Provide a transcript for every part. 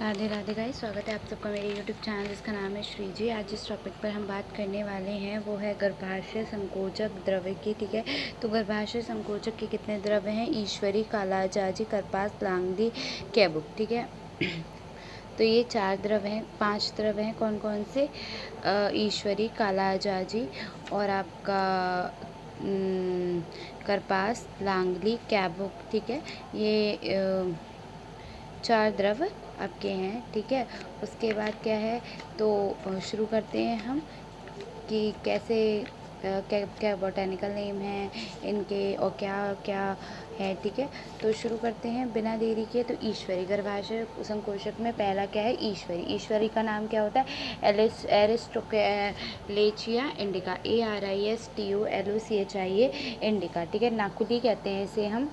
Radhe Radhe guys, स्वागत है आप सबका मेरे यूट्यूब चैनल जिसका नाम है श्री जी। आज जिस टॉपिक पर हम बात करने वाले हैं वो है गर्भाशय संकोचक द्रव्य की। ठीक है, तो गर्भाशय संकोचक के कितने द्रव्य हैं? ईश्वरी, कालाजाजी, करपास, लांगली, कैबुक। ठीक है, तो ये 4 द्रव्य हैं, 5 द्रव्य हैं। कौन कौन से? ईश्वरी, कालाजाजी और आपका करपास, लांगली, कैबुक। ठीक है, ये 4 द्रव्य आपके हैं। ठीक है, उसके बाद क्या है, तो शुरू करते हैं हम कि कैसे क्या क्या बोटैनिकल नेम है इनके और क्या क्या है। ठीक है, तो शुरू करते हैं बिना देरी के। तो ईश्वरी, गर्भाशय संकोचक में पहला क्या है? ईश्वरी। ईश्वरी का नाम क्या होता है? एरिस्टोलेचिया इंडिका, ARISTOLOCHIA इंडिका। ठीक है, नाकुली कहते हैं इसे हम,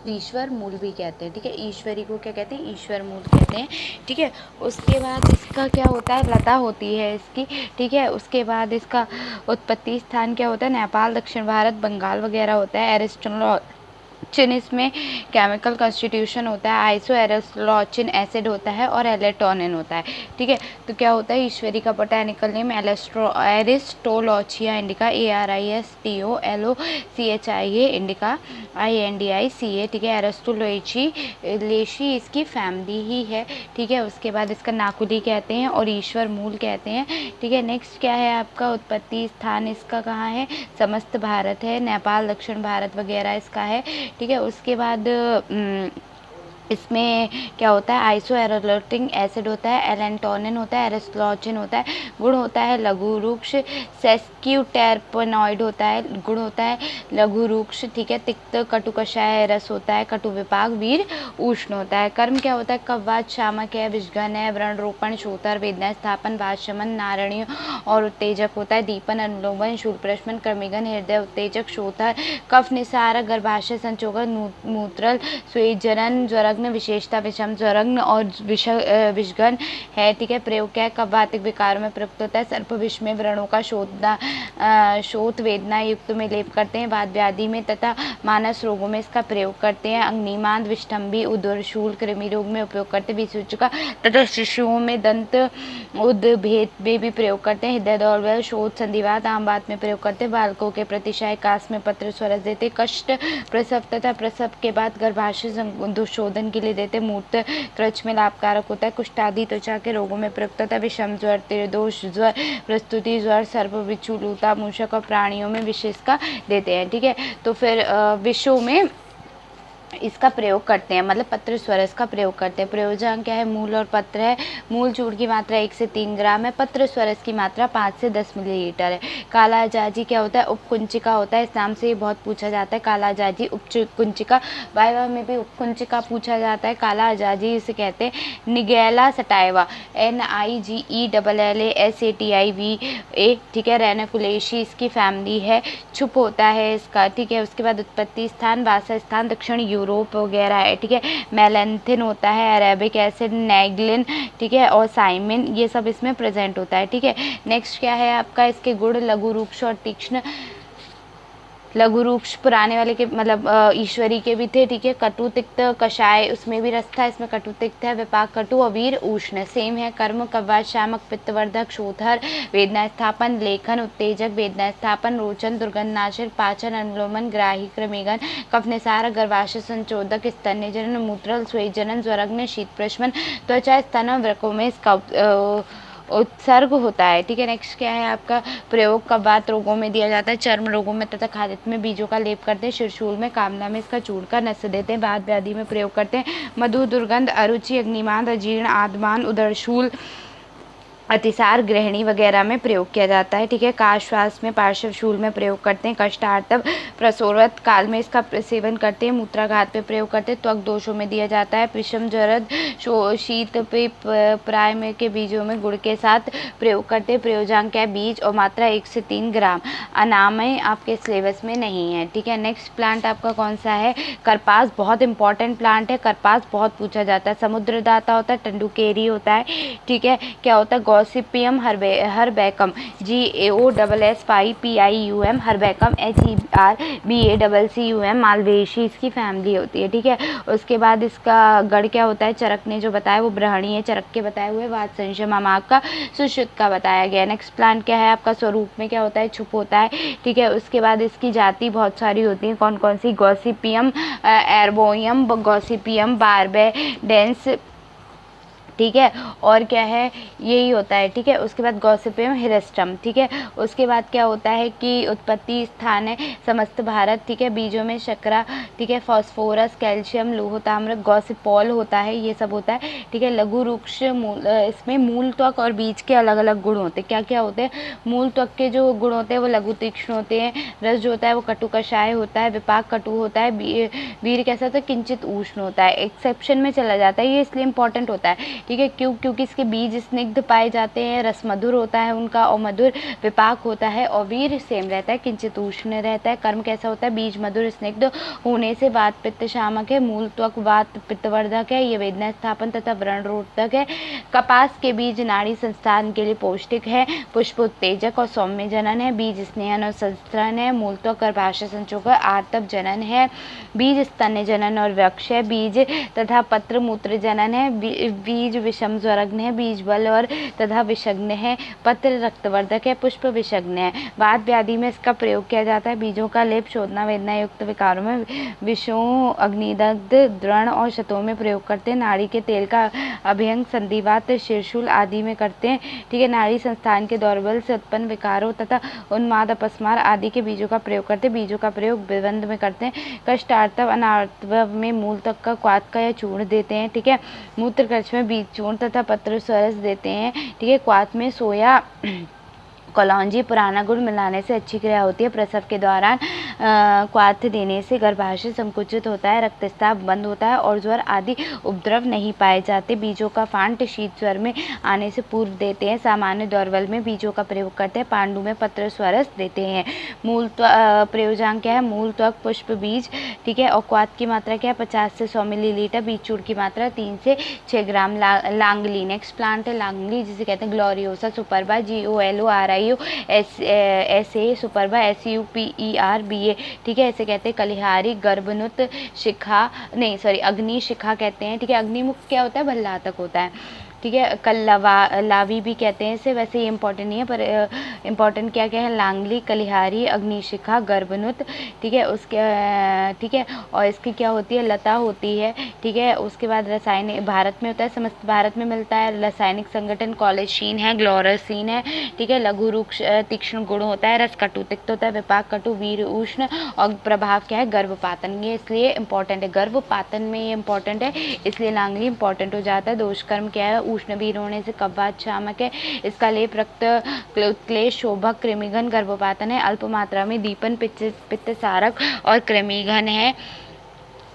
ईश्वर मूल भी कहते हैं। ठीक है, ईश्वरी को क्या कहते हैं? ईश्वर मूल कहते हैं। ठीक है, उसके बाद इसका क्या होता है? लता होती है इसकी। ठीक है, उसके बाद इसका उत्पत्ति स्थान क्या होता है? नेपाल, दक्षिण भारत, बंगाल वगैरह होता है। एरिस्टोलॉचिन इसमें केमिकल कॉन्स्टिट्यूशन होता है। आइसो एरिस्टोलॉचिन एसिड होता है और एलेटोनिन होता है। ठीक है, तो क्या होता है? ईश्वरी का botanical name एरिस्टोलोचिया indica, ARISTOLOCHIA indica, INDICA। ठीक है, लेशी इसकी फैमिली ही है। ठीक है, उसके बाद इसका नाकुली कहते हैं और ईश्वर मूल कहते हैं। ठीक है, नेक्स्ट क्या है आपका? उत्पत्ति स्थान इसका कहाँ है? समस्त भारत है, नेपाल, दक्षिण भारत वगैरह इसका है। ठीक है, उसके बाद इसमें क्या होता है? आइसो एरोलेटिक एसिड होता है, एलेंटोनिन होता है, एरिस्टोलॉचिन होता है, गुण होता है लघु वृक्ष, सेस्क्यूटेरपेनॉइड होता है, गुण होता है लघु वृक्ष। ठीक है, तिक्त कटु कषाय रस होता है, कटु विपाक वीर उष्ण होता है। कर्म क्या होता है? कव्वात, शामक है, विषघन है, व्रण रोपण, शोथर, वेदना स्थापन, वाशमन, नारण्य और उत्तेजक होता है। दीपन, अनुलोमन, शूल प्रश्मन, कृमिगन, हृदय उत्तेजक, शोथर, कफ निसारक, गर्भाशय संचोकक, मूत्रल, स्वेदजनन, ज्वरग्न, विशेषता विषम ज्वरग्न और विषगन है। ठीक है, प्रयोग क्या है? कफवातिक विकारों में प्रयुक्त होता है। सर्प विष में व्रणों का शोथ वेदना युक्त में लेप करते हैं। वात व्याधि में तथा मानस रोगों में इसका प्रयोग करते हैं। अग्निमांद, विष्ठंभी, उदर, शूल, कृमि रोग में उपयोग करते हैं। विसूचिका तथा शिशुओं में दंत उद्भेद में भी प्रयोग करते हैं। हृदय दौड़, शोथ, संधिवात, आमवात में प्रयोग करते हैं। बालकों के प्रतिशाय कास में पत्र स्वरस देते। कष्ट, प्रसव तथा प्रसव के बाद गर्भाशय शोधन के लिए देते। मूत्र क्रच में लाभकारक होता है। कुष्ठ आदि त्वचा के रोगों में प्रयुक्त होता है। विषम ज्वर, त्रिदोष ज्वर, प्रस्तुति ज्वर, सर्प, बिच्छू, लूता, मूषक और प्राणियों में विशेष का देते हैं। ठीक है, तो फिर विषों में इसका प्रयोग करते हैं, मतलब पत्र स्वरस का प्रयोग करते हैं। प्रयोजन क्या है? मूल और पत्र है। मूल चूर्ण की मात्रा 1 से 3 ग्राम है। पत्र स्वरस की मात्रा 5 से 10 मिलीलीटर है। कालाजाजी क्या होता है? उपकुंचिका होता है। इस नाम से ये बहुत पूछा जाता है, कालाजाजी उपकुंचिका। वायवा में भी उपकुंचिका पूछा जाता है। कालाजाजी इसे कहते हैं। निगैला सटाइवा, NIGELLASATIVA। ठीक है, रेनाकुलेशी इसकी फैमिली है। छुप होता है इसका। ठीक है, उसके बाद उत्पत्ति स्थान, वासा स्थान दक्षिण यूरोप वगैरह है। ठीक है, मेलेंथिन होता है, अरेबिक एसिड, नैग्लिन, ठीक है, और साइमिन, ये सब इसमें प्रेजेंट होता है। ठीक है, नेक्स्ट क्या है आपका? इसके गुण लघु रूक्ष और तीक्ष्ण। लघु रूक्ष पुराने वाले के मतलब ईश्वरी के भी थे। ठीक है, कटु, तिक्त, कषाय उसमें भी रस था, इसमें कटु तिक्त है। विपाक, कटु और वीर उष्ण सेम है। कर्म, कव्वात, शामक, पित्तवर्धक, शोथर, वेदना स्थापन, लेखन, उत्तेजक, वेदना स्थापन, रोचन, दुर्गंधनाशक, पाचन, अनुलोमन, ग्राही, कृमिगन, कफ निसारक, गर्भाशय संचोदक, स्तन्यजनन, मूत्रल, स्वेदजनन, ज्वरग्न, शीत प्रश्मन, त्वचा, स्तन और वृकों में इसका उत्सर्ग होता है। ठीक है, नेक्स्ट क्या है आपका? प्रयोग कव्वात रोगों में दिया जाता है, चर्म रोगों में तथा खालित में बीजों का लेप करते हैं। शिरशूल में, कामला में इसका चूर्ण का नस देते हैं। वात व्याधि में प्रयोग करते हैं। मधु, दुर्गंध, अरुचि, अग्निमांद, अजीर्ण, आदमान, उदरशूल, अतिसार, गृहिणी वगैरह में प्रयोग किया जाता है। ठीक है, काश्वास में, पार्श्व शूल में प्रयोग करते हैं। कष्टार्तव, प्रसोरवत काल में इसका सेवन करते हैं। मूत्राघात में प्रयोग करते हैं। त्वक दोषों में दिया जाता है। विषम जरद, शीत पे प्राय में के बीजों में गुड़ के साथ प्रयोग करते हैं। प्रयोजन क्या है? बीज और मात्रा 1 से 3 ग्राम। अनामय आपके सिलेबस में नहीं है। ठीक है, नेक्स्ट प्लांट आपका कौन सा है? करपास, बहुत इंपॉर्टेंट प्लांट है। करपास बहुत पूछा जाता है। समुद्रदाता होता है, टंडुकेरी होता है। ठीक है, क्या होता है? गॉसिपियम हर्बेकम, GAOSSPIUM हर्बेकम, HERBACCUM मालवेशी इसकी फैमिली होती है। ठीक है, उसके बाद इसका गढ़ क्या होता है, चरक ने जो बताया वो ब्रहणी है, चरक के बताए हुए, वाद संशय माग का सुश्रुत का बताया गया। नेक्स्ट प्लांट क्या है आपका, स्वरूप में क्या होता है, छुप होता है। ठीक है, उसके बाद इसकी जाति बहुत सारी होती है, कौन कौन सी, गॉसिपियम एर्बोनियम, गॉसिपियम बारबेडेंस, ठीक है, और क्या है, यही होता है। ठीक है, उसके बाद गॉसिपियम हिरस्टम। ठीक है, उसके बाद क्या होता है कि उत्पत्ति स्थान है समस्त भारत। ठीक है, बीजों में शर्करा, ठीक है, फास्फोरस, कैल्शियम, लोह, ताम्र, गॉसिपॉल होता है, ये सब होता है। ठीक है, लघु वृक्ष इसमें मूल त्वक और बीज के अलग अलग गुण होते हैं। क्या क्या होते हैं, मूल त्वक के जो गुण होते हैं वो लघु तीक्ष्ण होते हैं, रस जो होता है वो कटु कषाय होता है, विपाक कटु होता है, वीर कैसा होता है, किंचित उष्ण होता है। एक्सेप्शन में चला जाता है, ये इसलिए इंपॉर्टेंट होता है। ठीक है, क्योंकि इसके बीज स्निग्ध पाए जाते हैं, रस मधुर होता है उनका, और मधुर विपाक होता है, और वीर सेम रहता है, किंचित उष्ण रहता है। कर्म कैसा होता है, बीज मधुर स्निग्ध होने से वात पित्त शामक है, मूल त्वक वात पित्तवर्धक है, ये वेदना स्थापन तथा व्रण रोधक है। कपास के बीज नाड़ी संस्थान के लिए पौष्टिक है, पुष्प उत्तेजक और सौम्य जनन है, बीज स्नेहन और संस्तरण है, मूल त्वक गर्भाशय संचोक आर्तव जनन है, बीज स्तन्य जनन और वृक्ष है, बीज तथा पत्र मूत्र जनन है, बीज विषम ज्वरग्न है, बीज बल और तथा विषग्न है, पत्र रक्तवर्धक है, पुष्प विषग्न है। वात व्याधि में इसका प्रयोग किया जाता है। बीजों का लेप शोधना वेदना युक्त विकारों में, विषों, अग्निदग्ध, द्रोण और क्षतों में प्रयोग करते हैं। नाड़ी के तेल का अभ्यंग संधिवात, शीर्षूल आदि में करते हैं। ठीक है, नाड़ी संस्थान के दौर्बल्य से उत्पन्न विकारों तथा उन्माद, अपस्मार आदि के बीजों का प्रयोग करते हैं। बीजों का प्रयोग विबंध में करते हैं। कष्टार्तव, अनार्तव में मूल तक का क्वाथ का या चूर्ण देते हैं। ठीक है, मूत्र कक्ष में बीज चूर्ण तथा पत्र सरस देते हैं। ठीक है, क्वाथ में सोया, कलौंजी, पुराना गुड़ मिलाने से अच्छी क्रिया होती है। प्रसव के दौरान क्वाथ देने से गर्भाशय संकुचित होता है, रक्तस्राव बंद होता है और ज्वर आदि उपद्रव नहीं पाए जाते। बीजों का फांट शीत ज्वर में आने से पूर्व देते हैं। सामान्य दौर्बल्य में बीजों का प्रयोग करते हैं। पांडु में पत्र स्वरस देते हैं। मूल प्रयोजांक क्या है, मूल त्वक, पुष्प, बीज। ठीक है, और क्वाथ की मात्रा क्या है, 50 से 100 मिलीलीटर। बीज चूर्ण की मात्रा 3 से 6 ग्राम। लांगली, नेक्स्ट प्लांट है लांगली, जिसे कहते हैं ग्लोरियोसा सुपरबा, GOLORIO SA सुपरबा, SUPERBA। ठीक है, ऐसे कहते हैं कलिहारी, गर्भनुत शिखा, नहीं सॉरी अग्नि शिखा कहते हैं। ठीक है, अग्निमुख क्या होता है, भल्लातक होता है। ठीक है, लावी भी कहते हैं इसे, वैसे ये इंपॉर्टेंट नहीं है पर इंपॉर्टेंट क्या क्या है, लांगली, कलिहारी, अग्निशिखा, गर्भनुत। ठीक है, उसके ठीक है, और इसकी क्या होती है, लता होती है। ठीक है, उसके बाद रासायनिक भारत में होता है, समस्त भारत में मिलता है। रासायनिक संगठन कॉलेशीन है, ग्लोरासीन है। ठीक है, लघु रुक्ष तीक्ष्ण गुण होता है, रस कटु तिक्त होता है, विपाक कटु, वीर उष्ण, और प्रभाव क्या है, गर्भपातन। ये इसलिए इंपॉर्टेंट है, गर्भपातन में ये इंपॉर्टेंट है, इसलिए लांगली इंपॉर्टेंट हो जाता है। दोषकर्म क्या है, उष्ण वीर होने से कब्बात शामक है। इसका लेप रक्त उत्क्लेश, शोभक, कृमिघन, गर्भपातन है। अल्प मात्रा में दीपन, पित्त सारक और कृमिघन है।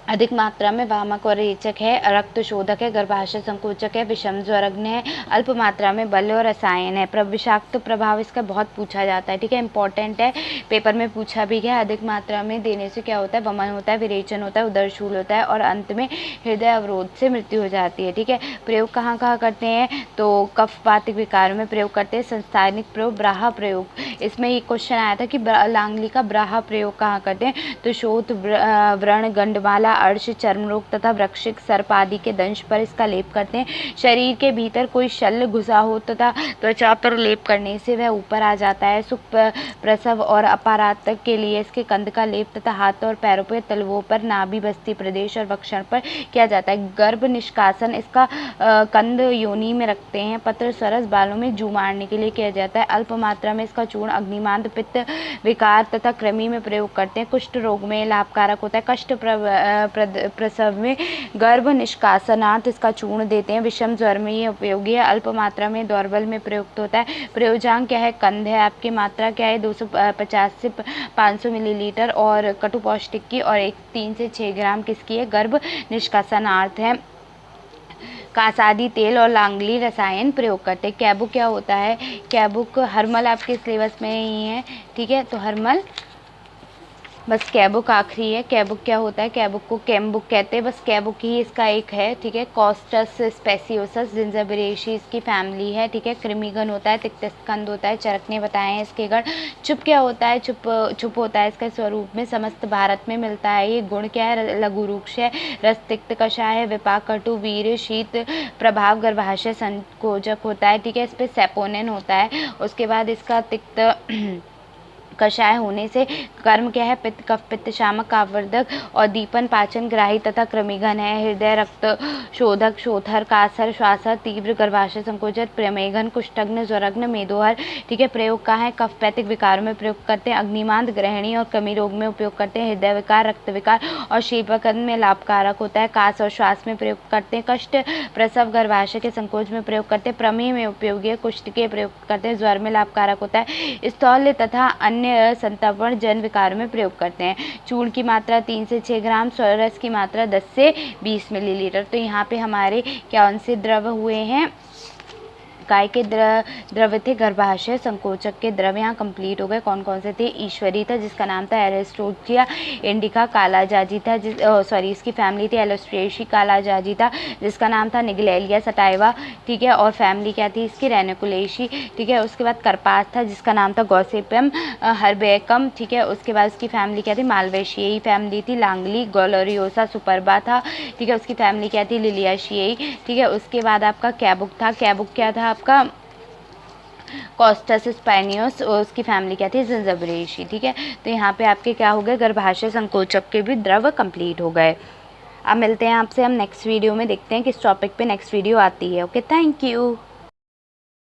अधिक मात्रा में वामक और रेचक है, रक्त शोधक है, गर्भाशय संकोचक है, विषम ज्वरग्न है। अल्प मात्रा में बल और रसायन है। विषाक्त प्रभाव इसका बहुत पूछा जाता है। ठीक है, इंपॉर्टेंट है, पेपर में पूछा भी गया। अधिक मात्रा में देने से क्या होता है, वमन होता है, विरेचन होता है, उदरशूल होता है, और अंत में हृदय अवरोध से मृत्यु हो जाती है। ठीक है, प्रयोग कहाँ कहाँ करते हैं, तो कफवातिक विकारों में प्रयोग करते हैं। संस्थानिक प्रयोग, ब्राहा प्रयोग, इसमें एक क्वेश्चन आया था कि लांगली का ब्राहा प्रयोग कहाँ करते हैं, तो शोथ, व्रण, गंडमाला, अर्श, चर्म रोग तथा वृश्चिक सर्प आदि के दंश पर इसका लेप करते हैं। शरीर के भीतर कोई शल्य घुसा हो तथा त्वचा पर लेप करने से वह ऊपर आ जाता है। सुख, प्रसव और अपारातक के लिए इसके कंद का लेप तथा हाथ और पैरों पर, तलवों पर, नाभि, बस्ती प्रदेश और वक्षण पर किया जाता है। गर्भ निष्कासन इसका कंद योनि में रखते हैं। पत्र सरस बालों में जू मारने के लिए किया जाता है। अल्प मात्रा में इसका चूर्ण अग्निमांद, पित्त विकार तथा कृमि में प्रयोग करते हैं। कुष्ठ रोग में लाभकारक होता है। कष्ट प्रसव में गर्भ निष्कासनार्थ इसका चूर्ण देते हैं। विषम ज्वर में ये उपयोगी है। अल्प मात्रा में दौर्बल्य में प्रयुक्त होता है। प्रयोजांक क्या है, कंद है। आपकी मात्रा क्या है, 250 से 500 मिलीलीटर, और कटु पौष्टिक की, और 3 से 6 ग्राम किसकी है, गर्भ निष्कासनार्थ है। कासादी तेल और लांगली रसायन प्रयोग करते हैं। कैबुक क्या होता है, कैबुक, हरमल आपके सिलेबस में ही है। ठीक है, तो हरमल बस कैबुक आखिरी है। कैबुक क्या होता है? कैबुक को कैम्बुक कहते हैं, बस कैबुक ही इसका एक है, ठीक है। कॉस्टस स्पेसियोसस जिंजिबेरेसी इसकी फैमिली है, ठीक है। कृमिगण होता है, तिक्तस्कंद होता है, चरकने बताए हैं इसके गण। चुप क्या होता है? चुप होता है इसका स्वरूप में समस्त भारत में मिलता है। ये गुण क्या है? लघु रूक्ष है, रस तिक्त कषाय है, विपाक कटु वीर शीत प्रभाव गर्भाशय संकोचक होता है, ठीक है। इस पर सेपोनिन होता है। उसके बाद इसका तिक्त कषाय होने से कर्म क्या है? पित्त कफ पित्त शामक कावर्धक और दीपन पाचन ग्राही तथा कृमिघन है। हृदय रक्त शोधक शोथर कासर श्वासर तीव्र गर्भाशय संकोचक प्रमेघन कुष्ठग्न ज्वरग्न मेदोहर, ठीक है। प्रयोग कहाँ है? कफपैतिक विकारों में प्रयोग करते हैं, अग्निमांद ग्रहणी और कमी रोग में उपयोग करते हैं, हृदय विकार रक्त विकार और शीपकर्म में लाभकारक होता है, कास और श्वास में प्रयोग करते हैं, कष्ट प्रसव गर्भाशय के संकोच में प्रयोग करते हैं, प्रमेह में उपयोगी है, कुष्ठ के प्रयोग करते हैं, ज्वर में लाभकारक होता है, स्थौल्य तथा अन्य संतापन जन विकार में प्रयोग करते हैं। चूर्ण की मात्रा 3 से 6 ग्राम, रस की मात्रा 10 से 20 मिलीलीटर। तो यहाँ पे हमारे क्या से द्रव हुए हैं? काय के द्रव थे? गर्भाशय संकोचक के द्रव यहाँ कंप्लीट हो गए। कौन कौन से थे? ईश्वरी था जिसका नाम था एरिस्टोचिया इंडिका, कालाजाजी था इसकी फैमिली थी एलोस्ट्रेशी कालाजाजी था जिसका नाम था निगलेलिया सटाइवा, ठीक है। और फैमिली क्या थी इसकी? रेनिकुलेशी, ठीक है। उसके बाद करपास था जिसका नाम था गॉसिपियम हर्बेकम, ठीक है। उसके बाद उसकी फैमिली क्या थी? मालवेशियई फैमिली थी। लांगली ग्लोरियोसा सुपरबा था, ठीक है। उसकी फैमिली क्या थी? लिलियाशियई, ठीक है। उसके बाद आपका कैबुक था। कैबुक क्या था आपका? कॉस्टस स्पैनियोस, उसकी फैमिली क्या थी? जिंजिबेरेसी, ठीक है। तो यहाँ पे आपके क्या हो गए? गर्भाशय संकोचक के भी द्रव कंप्लीट हो गए। अब मिलते हैं आपसे हम नेक्स्ट वीडियो में, देखते हैं किस टॉपिक पे नेक्स्ट वीडियो आती है। Okay, thank you.